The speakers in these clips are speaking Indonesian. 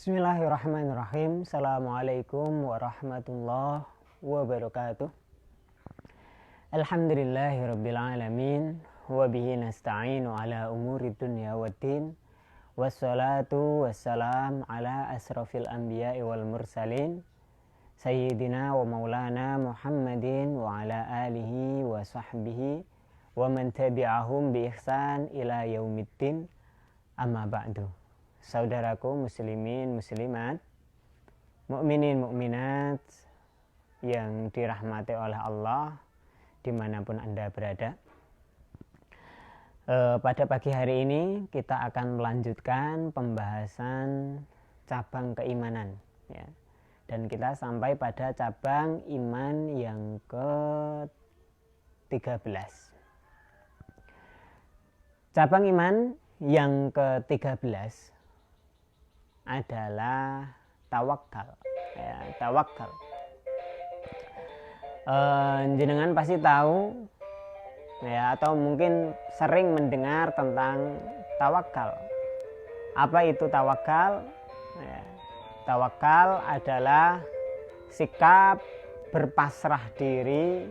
Bismillahirrahmanirrahim. Assalamualaikum warahmatullahi wabarakatuh. Alhamdulillahirrabbilalamin. Wabihi nasta'inu ala umuri dunya waddin. Wassalatu wassalam ala asrafil anbiya'i wal mursalin. Sayyidina wa maulana Muhammadin wa ala alihi wa sahbihi wa man tabi'ahum bi ihsan ila yaumiddin. Amma ba'du. Saudaraku muslimin muslimat, mukminin mukminat yang dirahmati oleh Allah dimanapun Anda berada. Pada pagi hari ini kita akan melanjutkan pembahasan cabang keimanan, ya. Dan kita sampai pada cabang iman yang ke-13. Cabang iman yang ke-13 adalah tawakal, ya, tawakal. Jenengan pasti tahu, ya, atau mungkin sering mendengar tentang tawakal. Apa itu tawakal? Ya, tawakal adalah sikap berpasrah diri,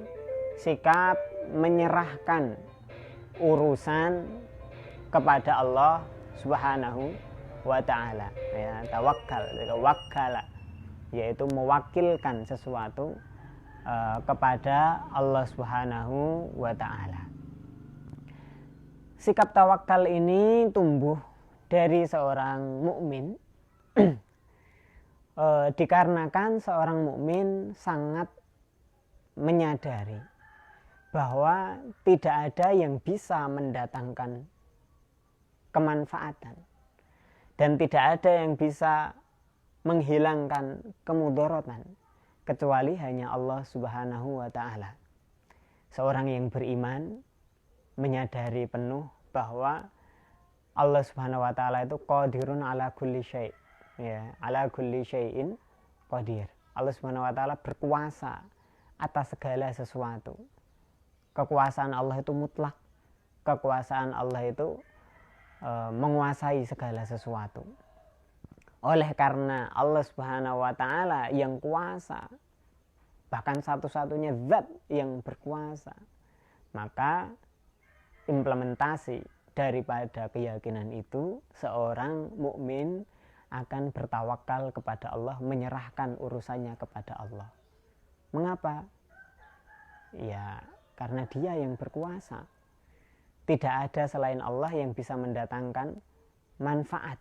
sikap menyerahkan urusan kepada Allah Subhanahu wa ta'ala, ya. Tawakal, wakala, yaitu mewakilkan sesuatu kepada Allah Subhanahu wa ta'ala. Sikap tawakal ini tumbuh dari seorang mukmin dikarenakan seorang mukmin sangat menyadari bahwa tidak ada yang bisa mendatangkan kemanfaatan dan tidak ada yang bisa menghilangkan kemudaratan kecuali hanya Allah Subhanahu wa ta'ala. Seorang yang beriman menyadari penuh bahwa Allah Subhanahu wa ta'ala itu qadirun ala kulli syai', ya, ala kulli syai'in qadir. Allah Subhanahu wa ta'ala berkuasa atas segala sesuatu. Kekuasaan Allah itu mutlak. Kekuasaan Allah itu menguasai segala sesuatu. Oleh karena Allah Subhanahu wa ta'ala yang kuasa, bahkan satu-satunya zat yang berkuasa, maka implementasi daripada keyakinan itu, seorang mukmin akan bertawakal kepada Allah, menyerahkan urusannya kepada Allah. Mengapa? Ya, karena Dia yang berkuasa. Tidak ada selain Allah yang bisa mendatangkan manfaat,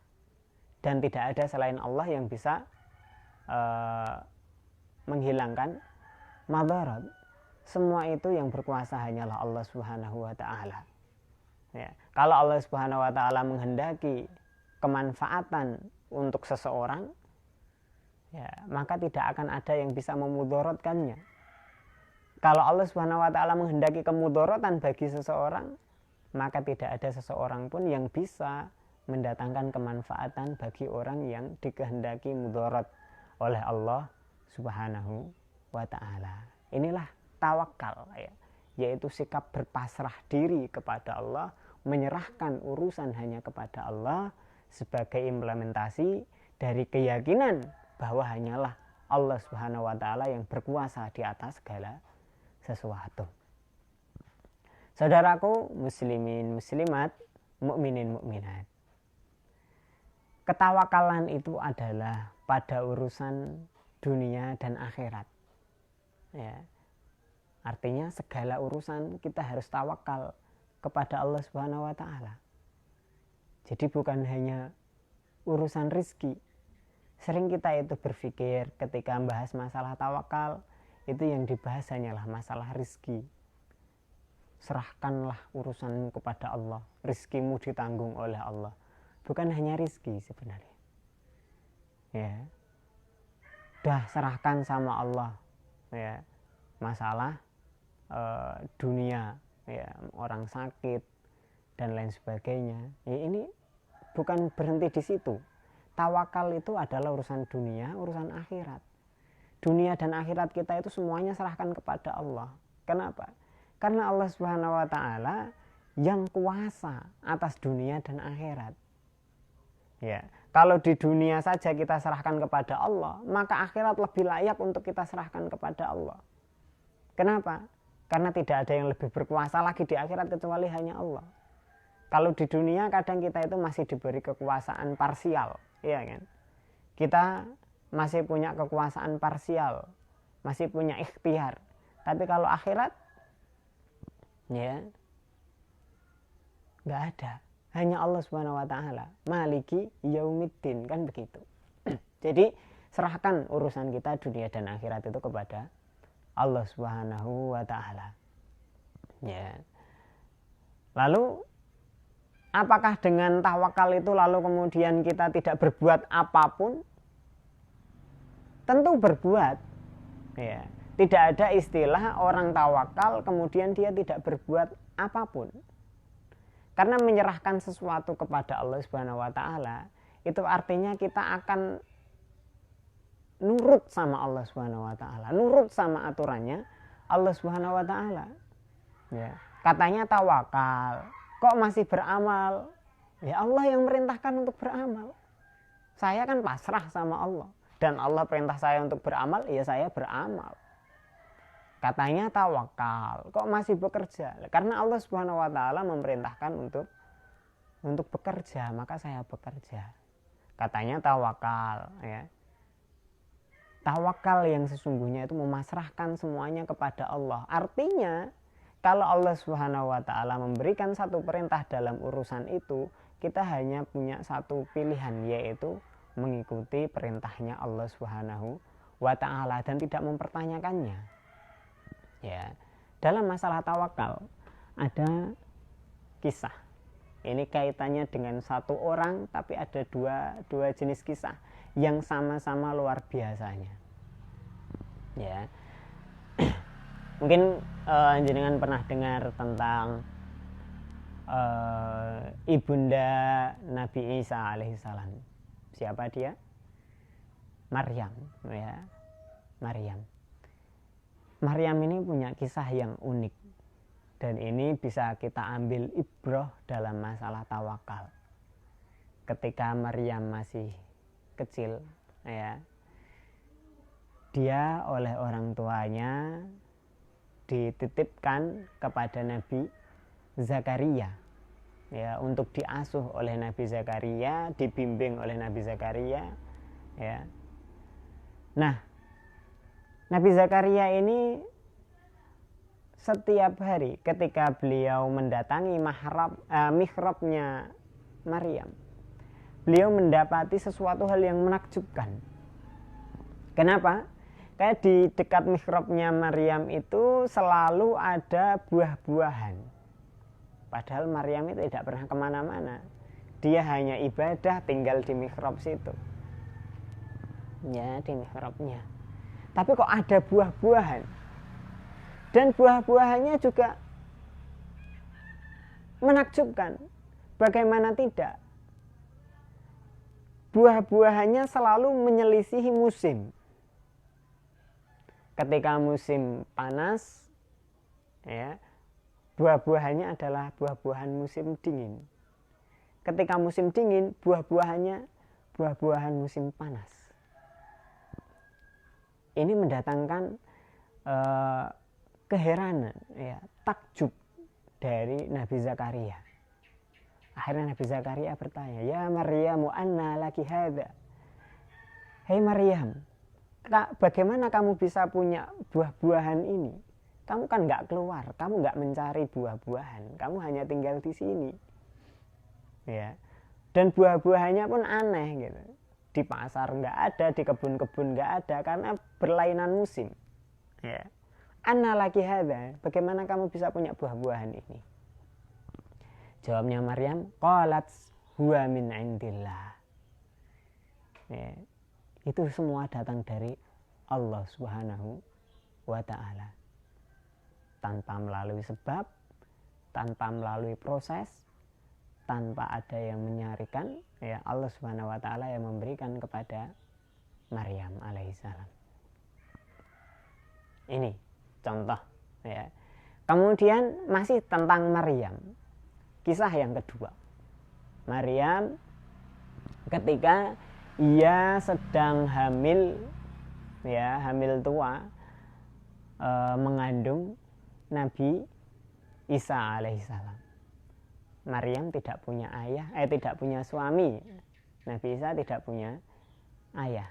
dan tidak ada selain Allah yang bisa menghilangkan madarat. Semua itu yang berkuasa hanyalah Allah Subhanahu wa ta'ala, ya. Kalau Allah Subhanahu wa ta'ala menghendaki kemanfaatan untuk seseorang, ya, maka tidak akan ada yang bisa memudaratkannya. Kalau Allah Subhanahu wa ta'ala menghendaki kemudaratan bagi seseorang, maka tidak ada seseorang pun yang bisa mendatangkan kemanfaatan bagi orang yang dikehendaki mudarat oleh Allah Subhanahu wa ta'ala. Inilah tawakal, ya, yaitu sikap berpasrah diri kepada Allah, menyerahkan urusan hanya kepada Allah sebagai implementasi dari keyakinan bahwa hanyalah Allah Subhanahu wa ta'ala yang berkuasa di atas segala sesuatu. Saudaraku muslimin muslimat, mukminin mukminat, ketawakalan itu adalah pada urusan dunia dan akhirat, ya. Artinya segala urusan kita harus tawakal kepada Allah Subhanahu wa ta'ala. Jadi bukan hanya urusan rizki. Sering kita itu berpikir ketika membahas masalah tawakal, itu yang dibahas hanyalah masalah rizki. Serahkanlah urusanmu kepada Allah, rizkimu ditanggung oleh Allah. Bukan hanya rizki sebenarnya, ya. Dah serahkan sama Allah, ya, masalah dunia, ya, orang sakit dan lain sebagainya, ya, ini bukan berhenti di situ. Tawakal itu adalah urusan dunia, urusan akhirat. Dunia dan akhirat kita itu semuanya serahkan kepada Allah. Kenapa? Karena Allah Subhanahu wa ta'ala yang kuasa atas dunia dan akhirat, ya. Kalau di dunia saja kita serahkan kepada Allah, maka akhirat lebih layak untuk kita serahkan kepada Allah. Kenapa? Karena tidak ada yang lebih berkuasa lagi di akhirat kecuali hanya Allah. Kalau di dunia kadang kita itu masih diberi kekuasaan parsial, ya kan? Kita masih punya kekuasaan parsial, masih punya ikhtiar. Tapi kalau akhirat, ya nggak ada. Hanya Allah Subhanahu wa taala, Maliki Yaumiddin, kan begitu. Jadi serahkan urusan kita dunia dan akhirat itu kepada Allah Subhanahu wa taala. Ya. Lalu apakah dengan tawakal itu lalu kemudian kita tidak berbuat apapun? Tentu berbuat. Ya. Tidak ada istilah orang tawakal kemudian dia tidak berbuat apapun. Karena menyerahkan sesuatu kepada Allah Subhanahu wa taala itu artinya kita akan nurut sama Allah Subhanahu wa taala, nurut sama aturannya Allah Subhanahu wa taala. Ya. Katanya tawakal, kok masih beramal? Ya Allah yang merintahkan untuk beramal. Saya kan pasrah sama Allah dan Allah perintah saya untuk beramal, ya saya beramal. Katanya tawakal, kok masih bekerja? Karena Allah Subhanahu wa taala memerintahkan untuk bekerja, maka saya bekerja. Katanya tawakal, ya. Tawakal yang sesungguhnya itu memasrahkan semuanya kepada Allah. Artinya, kalau Allah Subhanahu wa taala memberikan satu perintah dalam urusan itu, kita hanya punya satu pilihan, yaitu mengikuti perintahnya Allah Subhanahu wa taala dan tidak mempertanyakannya. Ya, dalam masalah tawakal ada kisah. Ini kaitannya dengan satu orang, tapi ada dua jenis kisah yang sama-sama luar biasanya. Ya, mungkin jenengan pernah dengar tentang ibunda Nabi Isa alaihissalam. Siapa dia? Maryam, ya, Maryam. Maryam ini punya kisah yang unik dan ini bisa kita ambil ibrah dalam masalah tawakal. Ketika Maryam masih kecil, ya, dia oleh orang tuanya dititipkan kepada Nabi Zakaria, ya, untuk diasuh oleh Nabi Zakaria, dibimbing oleh Nabi Zakaria, ya. Nah, Nabi Zakaria ini setiap hari ketika beliau mendatangi mihrabnya Maryam, beliau mendapati sesuatu hal yang menakjubkan. Kenapa? Kayak di dekat mihrabnya Maryam itu selalu ada buah-buahan. Padahal Maryam itu tidak pernah kemana-mana. Dia hanya ibadah tinggal di mihrab situ. Ya, di mihrabnya. Tapi kok ada buah-buahan, dan buah-buahannya juga menakjubkan. Bagaimana tidak? Buah-buahannya selalu menyelisihi musim. Ketika musim panas, ya, buah-buahannya adalah buah-buahan musim dingin. Ketika musim dingin, buah-buahannya buah-buahan musim panas. Ini mendatangkan keheranan, ya, takjub dari Nabi Zakaria. Akhirnya Nabi Zakaria bertanya, ya Maryamu anna laki hadza. Hei Maryam, bagaimana kamu bisa punya buah-buahan ini? Kamu kan nggak keluar, kamu nggak mencari buah-buahan, kamu hanya tinggal di sini. Ya, dan buah-buahannya pun aneh gitu. Di pasar nggak ada, di kebun-kebun nggak ada, karena berlainan musim. Ya. Anna laki hadza, bagaimana kamu bisa punya buah-buahan ini? Jawabnya Maryam, qalat huwa min indillah. Ya. Itu semua datang dari Allah Subhanahu wa taala. Tanpa melalui sebab, tanpa melalui proses, tanpa ada yang menyarikan, ya, Allah Subhanahu wa taala yang memberikan kepada Maryam alaihissalam. Ini contoh, ya. Kemudian masih tentang Maryam. Kisah yang kedua. Maryam ketika ia sedang hamil, ya, hamil tua, mengandung Nabi Isa alaihissalam. Maryam tidak punya ayah, tidak punya suami. Nabi Isa tidak punya ayah.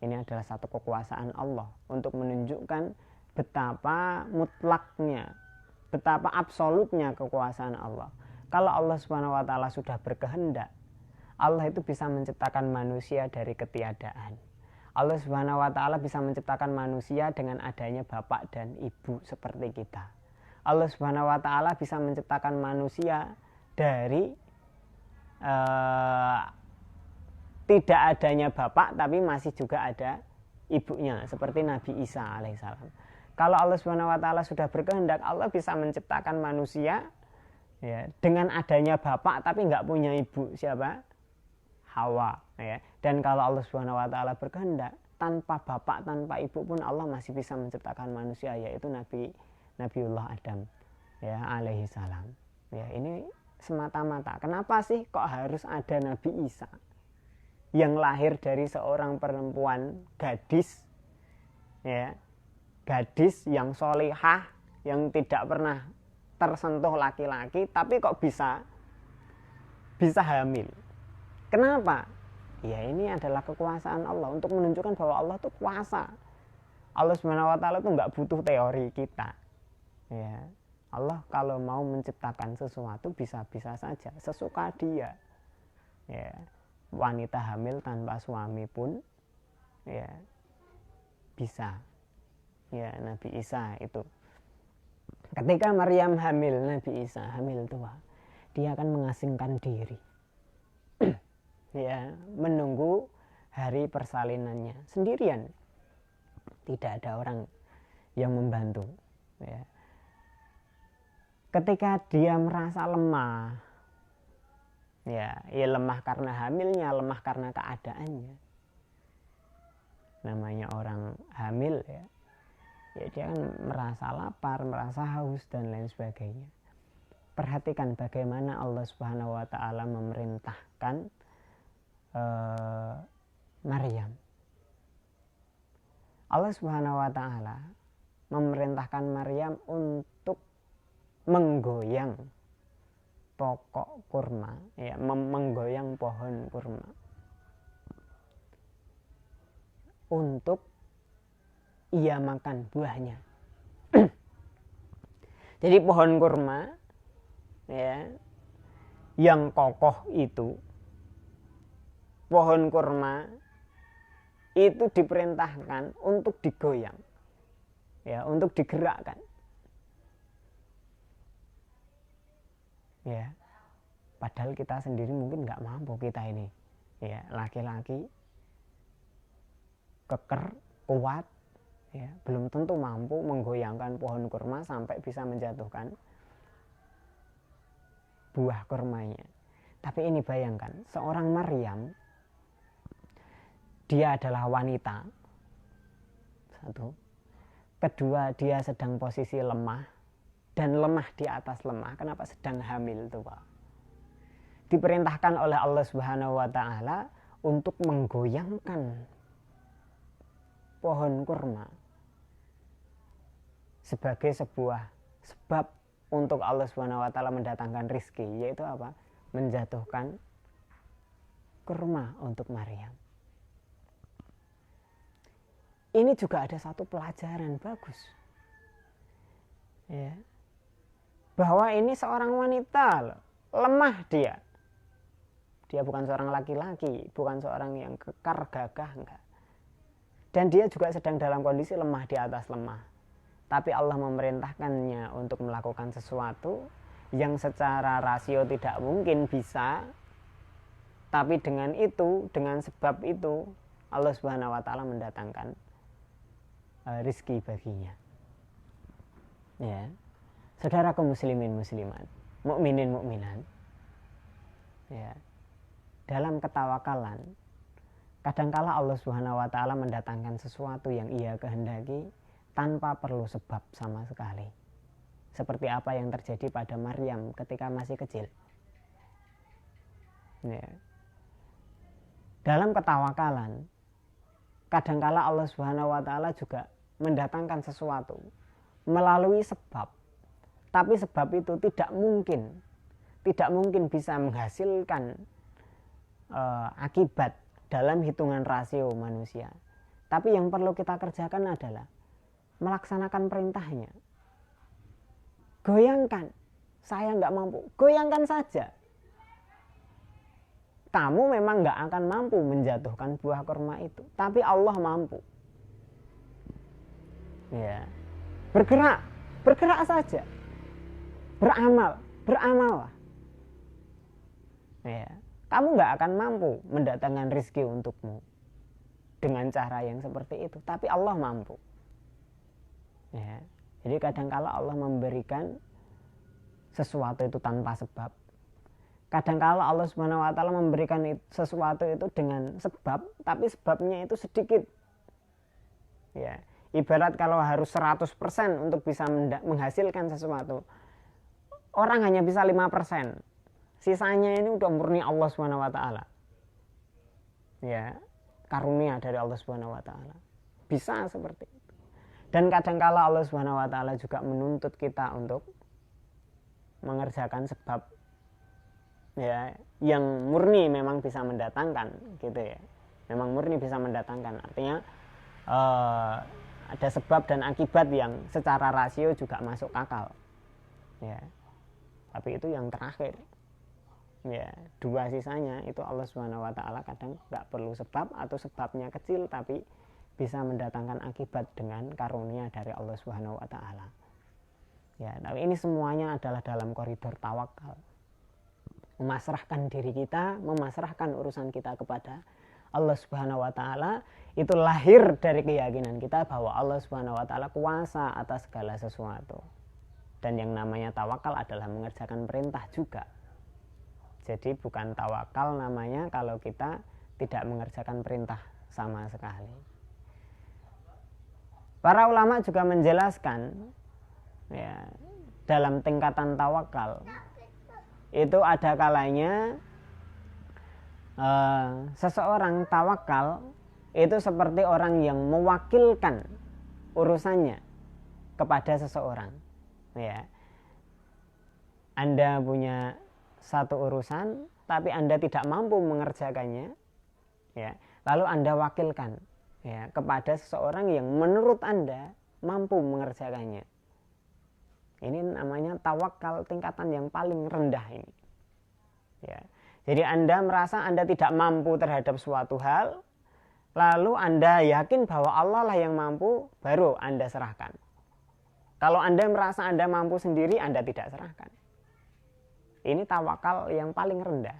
Ini adalah satu kekuasaan Allah untuk menunjukkan betapa mutlaknya, betapa absolutnya kekuasaan Allah. Kalau Allah Subhanahu wa taala sudah berkehendak, Allah itu bisa menciptakan manusia dari ketiadaan. Allah Subhanahu wa taala bisa menciptakan manusia dengan adanya bapak dan ibu seperti kita. Allah Subhanahu wa taala bisa menciptakan manusia dari tidak adanya bapak tapi masih juga ada ibunya seperti Nabi Isa alaihissalam. Kalau Allah Subhanahu wa taala sudah berkehendak, Allah bisa menciptakan manusia, ya, dengan adanya bapak tapi nggak punya ibu. Siapa? Hawa, ya. Dan kalau Allah Subhanahu wa taala berkehendak, tanpa bapak, tanpa ibu pun Allah masih bisa menciptakan manusia, yaitu Nabiullah Adam, ya, alaihi salam. Ya, ini semata-mata. Kenapa sih kok harus ada Nabi Isa yang lahir dari seorang perempuan gadis, ya, gadis yang solihah, yang tidak pernah tersentuh laki-laki, tapi kok bisa hamil? Kenapa? Ya, ini adalah kekuasaan Allah untuk menunjukkan bahwa Allah itu kuasa. Allah Subhanahu wa taala itu nggak butuh teori kita, ya. Allah kalau mau menciptakan sesuatu bisa-bisa saja, sesuka dia. Ya, wanita hamil tanpa suami pun, ya, bisa. Ya, Nabi Isa itu. Ketika Maryam hamil, Nabi Isa hamil tua, dia akan mengasingkan diri. Ya, menunggu hari persalinannya sendirian. Tidak ada orang yang membantu. Ya. Ketika dia merasa lemah, ya lemah karena hamilnya, lemah karena keadaannya. Namanya orang hamil, ya dia kan merasa lapar, merasa haus dan lain sebagainya. Perhatikan bagaimana Allah Subhanahu wa taala memerintahkan Maryam. Allah Subhanahu wa taala memerintahkan Maryam untuk menggoyang pokok kurma, ya, menggoyang pohon kurma untuk ia makan buahnya. Jadi pohon kurma, ya, yang kokoh itu, pohon kurma itu diperintahkan untuk digoyang, ya, untuk digerakkan. Ya, padahal kita sendiri mungkin nggak mampu, kita ini, ya, laki-laki keker, kuat, ya, belum tentu mampu menggoyangkan pohon kurma sampai bisa menjatuhkan buah kurmanya. Tapi ini bayangkan, seorang Maryam, dia adalah wanita, satu. Kedua, dia sedang posisi lemah, dan lemah di atas lemah. Kenapa? Sedang hamil tua. Diperintahkan oleh Allah Subhanahu wa taala untuk menggoyangkan pohon kurma sebagai sebuah sebab untuk Allah Subhanahu wa taala mendatangkan rizki, yaitu apa? Menjatuhkan kurma untuk Maryam. Ini juga ada satu pelajaran bagus, ya, bahwa ini seorang wanita, lemah dia bukan seorang laki-laki, bukan seorang yang kekar gagah, enggak. Dan dia juga sedang dalam kondisi lemah di atas lemah. Tapi Allah memerintahkannya untuk melakukan sesuatu yang secara rasio tidak mungkin bisa. Tapi dengan itu, dengan sebab itu, Allah Subhanahu wa taala mendatangkan rizki baginya. Ya. Saudaraku muslimin muslimat, mukminin mukminat, ya, dalam ketawakalan, kadangkala Allah Subhanahu wa taala mendatangkan sesuatu yang ia kehendaki tanpa perlu sebab sama sekali. Seperti apa yang terjadi pada Maryam ketika masih kecil. Ya. dalam ketawakalan kadangkala Allah Subhanahu wa taala juga mendatangkan sesuatu melalui sebab. Tapi sebab itu tidak mungkin bisa menghasilkan akibat dalam hitungan rasio manusia. Tapi yang perlu kita kerjakan adalah melaksanakan perintahnya. Goyangkan, saya nggak mampu, goyangkan saja. Kamu memang nggak akan mampu menjatuhkan buah kurma itu, tapi Allah mampu. Ya, bergerak saja, beramallah. Ya, kamu nggak akan mampu mendatangkan rezeki untukmu dengan cara yang seperti itu, tapi Allah mampu. Ya, jadi kadangkala Allah memberikan sesuatu itu tanpa sebab. Kadangkala Allah Subhanahu wa taala memberikan sesuatu itu dengan sebab, tapi sebabnya itu sedikit. Ya, ibarat kalau harus 100% untuk bisa menghasilkan sesuatu, orang hanya bisa 5%. Sisanya ini udah murni Allah Subhanahu wa taala. Ya, karunia dari Allah Subhanahu wa taala. Bisa seperti itu. Dan kadangkala Allah Subhanahu wa taala juga menuntut kita untuk mengerjakan sebab, ya, yang murni memang bisa mendatangkan, gitu ya. Memang murni bisa mendatangkan, artinya ada sebab dan akibat yang secara rasio juga masuk akal, ya. Tapi itu yang terakhir, ya. Dua sisanya itu Allah Subhanahu wa taala kadang nggak perlu sebab atau sebabnya kecil tapi bisa mendatangkan akibat dengan karunia dari Allah Subhanahu wa taala. Ya, tapi ini semuanya adalah dalam koridor tawakal. Memasrahkan diri kita, memasrahkan urusan kita kepada Allah Subhanahu wa taala, itu lahir dari keyakinan kita bahwa Allah Subhanahu wa taala kuasa atas segala sesuatu. Dan yang namanya tawakal adalah mengerjakan perintah juga. Jadi bukan tawakal namanya kalau kita tidak mengerjakan perintah sama sekali. Para ulama juga menjelaskan, ya, dalam tingkatan tawakal itu ada kalanya seseorang tawakal itu seperti orang yang mewakilkan urusannya kepada seseorang. Ya, Anda punya satu urusan tapi Anda tidak mampu mengerjakannya, ya, lalu Anda wakilkan, ya, kepada seseorang yang menurut Anda mampu mengerjakannya. Ini namanya tawakal tingkatan yang paling rendah ini. Ya. Jadi Anda merasa Anda tidak mampu terhadap suatu hal, lalu Anda yakin bahwa Allah lah yang mampu, baru Anda serahkan. Kalau Anda merasa Anda mampu sendiri, Anda tidak serahkan. Ini tawakal yang paling rendah.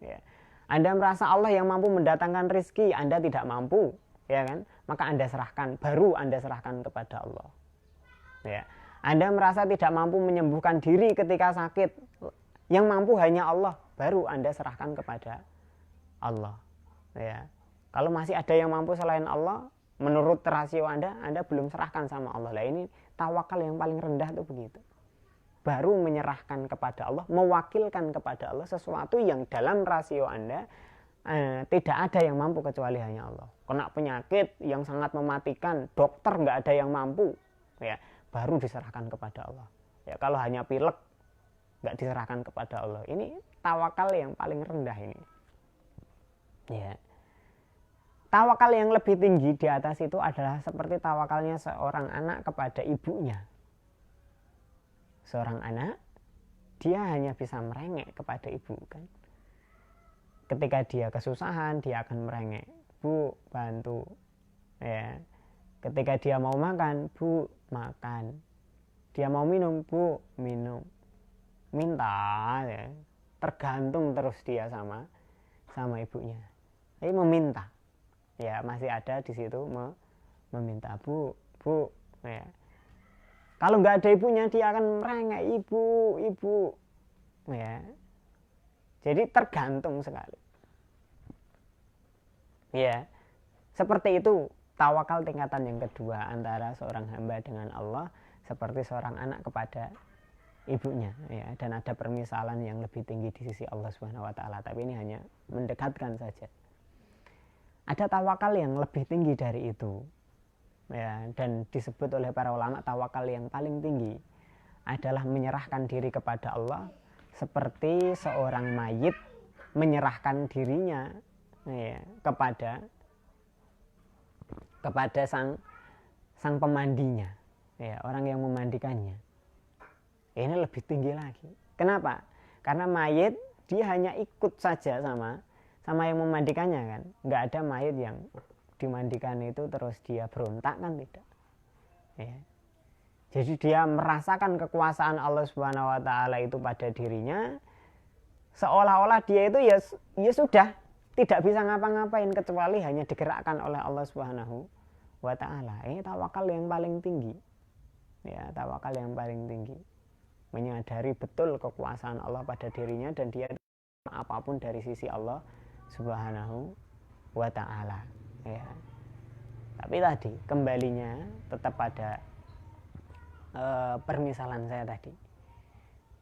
Ya. Anda merasa Allah yang mampu mendatangkan rezeki, Anda tidak mampu, ya kan? Maka Anda serahkan, baru Anda serahkan kepada Allah. Ya. Anda merasa tidak mampu menyembuhkan diri ketika sakit, yang mampu hanya Allah, baru Anda serahkan kepada Allah. Ya. Kalau masih ada yang mampu selain Allah, menurut rasio Anda belum serahkan sama Allah. Lah ini tawakal yang paling rendah itu begitu. Baru menyerahkan kepada Allah, mewakilkan kepada Allah sesuatu yang dalam rasio Anda tidak ada yang mampu kecuali hanya Allah. Kena penyakit yang sangat mematikan, dokter nggak ada yang mampu, ya, baru diserahkan kepada Allah. Ya, kalau hanya pilek nggak diserahkan kepada Allah, ini tawakal yang paling rendah ini. Ya. Tawakal yang lebih tinggi di atas itu adalah seperti tawakalnya seorang anak kepada ibunya. Seorang anak, dia hanya bisa merengek kepada ibu, kan. Ketika dia kesusahan, dia akan merengek, "Bu, bantu." Ya. Ketika dia mau makan, "Bu, makan." Dia mau minum, "Bu, minum." Minta, ya. Tergantung terus dia sama ibunya. Tapi meminta, ya, masih ada di situ meminta, "Bu, Bu." Ya. Kalau nggak ada ibunya, dia akan merengek, "Ibu." Ya. Jadi tergantung sekali. Ya, seperti itu tawakal tingkatan yang kedua antara seorang hamba dengan Allah, seperti seorang anak kepada ibunya, ya. Dan ada permisalan yang lebih tinggi di sisi Allah Subhanahu wa taala, tapi ini hanya mendekatkan saja. ada tawakal yang lebih tinggi dari itu. Ya, dan disebut oleh para ulama tawakal yang paling tinggi adalah menyerahkan diri kepada Allah seperti seorang mayit menyerahkan dirinya ya, kepada sang pemandinya, ya, orang yang memandikannya. Ini lebih tinggi lagi. Kenapa? Karena mayit dia hanya ikut saja sama yang memandikannya kan. Nggak ada mayit yang dimandikan itu terus dia berontak kan, tidak. Ya. Jadi dia merasakan kekuasaan Allah Subhanahu Wa Taala itu pada dirinya, seolah-olah dia itu ya sudah tidak bisa ngapa-ngapain kecuali hanya digerakkan oleh Allah Subhanahu Wa Taala. Ini tawakal yang paling tinggi. Ya, tawakal yang paling tinggi. Menyadari betul kekuasaan Allah pada dirinya dan dia apapun dari sisi Allah Subhanahu Wa Taala. Ya. Tapi tadi kembalinya tetap pada permisalan saya tadi,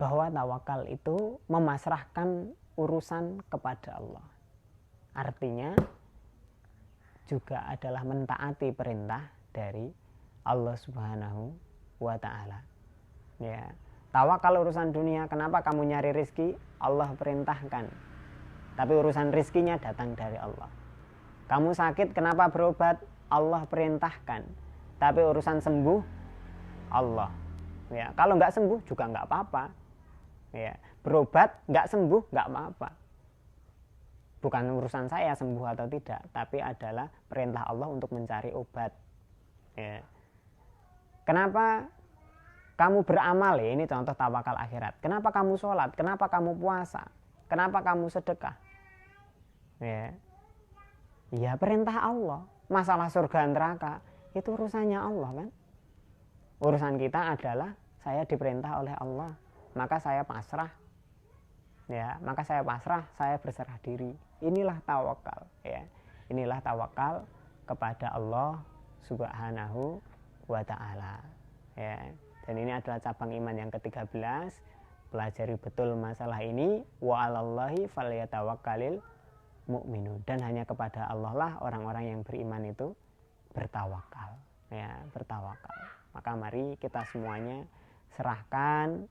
bahwa tawakal itu memasrahkan urusan kepada Allah. Artinya juga adalah mentaati perintah dari Allah Subhanahu Wa Taala. Ya, tawakal urusan dunia, kenapa kamu nyari rizki? Allah perintahkan. Tapi urusan rizkinya datang dari Allah. Kamu sakit, kenapa berobat? Allah perintahkan. Tapi urusan sembuh Allah. Ya, kalau nggak sembuh juga nggak apa-apa. Ya, berobat nggak sembuh nggak apa-apa. Bukan urusan saya sembuh atau tidak, tapi adalah perintah Allah untuk mencari obat. Ya. Kenapa kamu beramal? Ya, ini contoh tawakal akhirat. Kenapa kamu sholat? Kenapa kamu puasa? Kenapa kamu sedekah? Ya, ya perintah Allah. Masalah surga neraka itu urusannya Allah kan. Urusan kita adalah saya diperintah oleh Allah, maka saya pasrah. Ya, maka saya pasrah, saya berserah diri. Inilah tawakal, ya. Inilah tawakal kepada Allah Subhanahu Wa Taala. Ya. Dan ini adalah cabang iman yang ke-13. Pelajari betul masalah ini. Wa 'alallahi falyatawakkalul mu'minun. Dan hanya kepada Allah lah orang-orang yang beriman itu bertawakal. Ya, bertawakal. Maka mari kita semuanya serahkan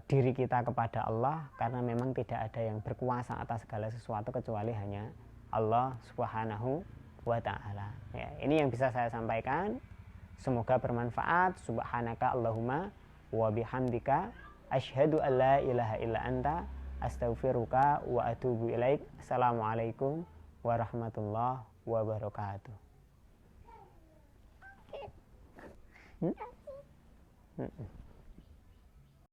diri kita kepada Allah, karena memang tidak ada yang berkuasa atas segala sesuatu kecuali hanya Allah Subhanahu Wa Taala. Ya, ini yang bisa saya sampaikan. Semoga bermanfaat. Subhanaka Allahumma wa bihamdika asyhadu an la ilaha illa anta astaghfiruka wa atubu ilaik. Assalamualaikum warahmatullahi wabarakatuh. Hmm?